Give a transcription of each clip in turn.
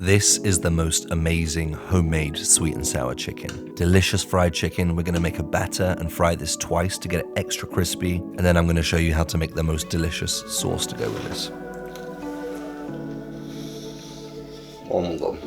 This is the most amazing homemade sweet and sour chicken. Delicious fried chicken. We're gonna make a batter and fry this twice to get it extra crispy. And then I'm gonna show you how to make the most delicious sauce to go with this. Oh my God.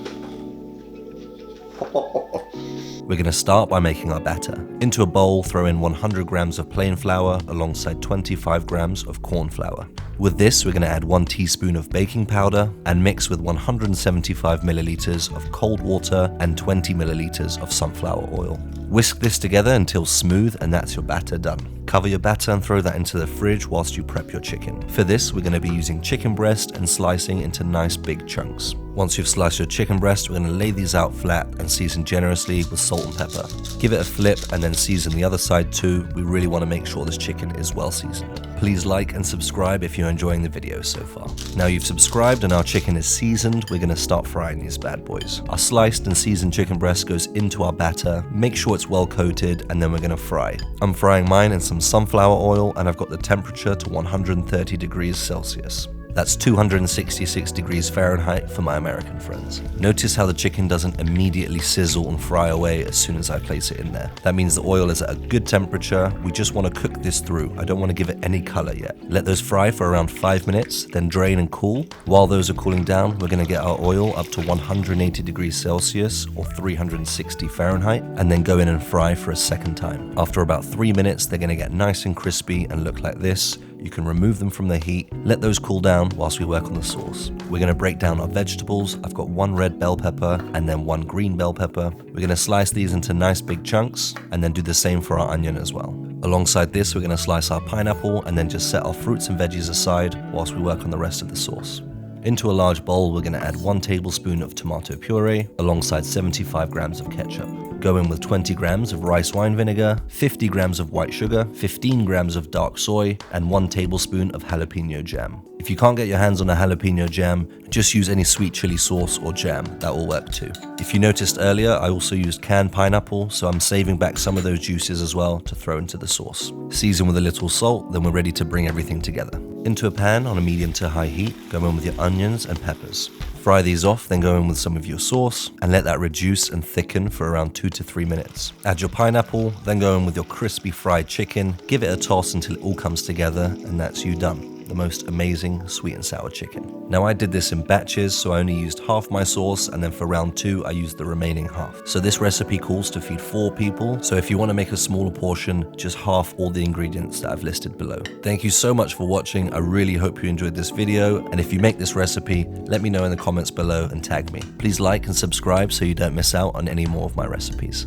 We're going to start by making our batter. Into a bowl, throw in 100 grams of plain flour alongside 25 grams of corn flour. With this, we're going to add 1 teaspoon of baking powder and mix with 175 milliliters of cold water and 20 milliliters of sunflower oil. Whisk this together until smooth, and that's your batter done. Cover your batter and throw that into the fridge whilst you prep your chicken. For this, we're going to be using chicken breast and slicing into nice big chunks. Once you've sliced your chicken breast, we're going to lay these out flat and season generously with salt and pepper. Give it a flip and then season the other side too. We really want to make sure this chicken is well seasoned. Please like and subscribe if you're enjoying the video so far. Now you've subscribed and our chicken is seasoned, we're going to start frying these bad boys. Our sliced and seasoned chicken breast goes into our batter. Make sure it's well coated and then we're going to fry. I'm frying mine in some sunflower oil and I've got the temperature to 130 degrees Celsius. That's 266 degrees Fahrenheit for my American friends. Notice how the chicken doesn't immediately sizzle and fry away as soon as I place it in there. That means the oil is at a good temperature. We just want to cook this through. I don't want to give it any color yet. Let those fry for around 5 minutes, then drain and cool. While those are cooling down, we're going to get our oil up to 180 degrees Celsius or 360 Fahrenheit, and then go in and fry for a second time. After about 3 minutes, they're going to get nice and crispy and look like this. You can remove them from the heat, let those cool down whilst we work on the sauce. We're going to break down our vegetables. I've got 1 red bell pepper and then 1 green bell pepper. We're going to slice these into nice big chunks and then do the same for our onion as well. Alongside this, we're going to slice our pineapple and then just set our fruits and veggies aside whilst we work on the rest of the sauce. Into a large bowl, we're going to add 1 tablespoon of tomato puree alongside 75 grams of ketchup. Go in with 20 grams of rice wine vinegar, 50 grams of white sugar, 15 grams of dark soy, and 1 tablespoon of jalapeno jam. If you can't get your hands on a jalapeno jam, just use any sweet chili sauce or jam, that will work too. If you noticed earlier, I also used canned pineapple, so I'm saving back some of those juices as well to throw into the sauce. Season with a little salt, then we're ready to bring everything together. Into a pan on a medium to high heat, go in with your onions and peppers. Fry these off, then go in with some of your sauce and let that reduce and thicken for around 2 to 3 minutes. Add your pineapple, then go in with your crispy fried chicken. Give it a toss until it all comes together, and that's you done. The most amazing sweet and sour chicken. Now I did this in batches, so I only used half my sauce, and then for round 2 I used the remaining half. So this recipe calls to feed 4 people, so if you want to make a smaller portion, just half all the ingredients that I've listed below. Thank you so much for watching. I really hope you enjoyed this video, and if you make this recipe, let me know in the comments below and tag me. Please like and subscribe so you don't miss out on any more of my recipes.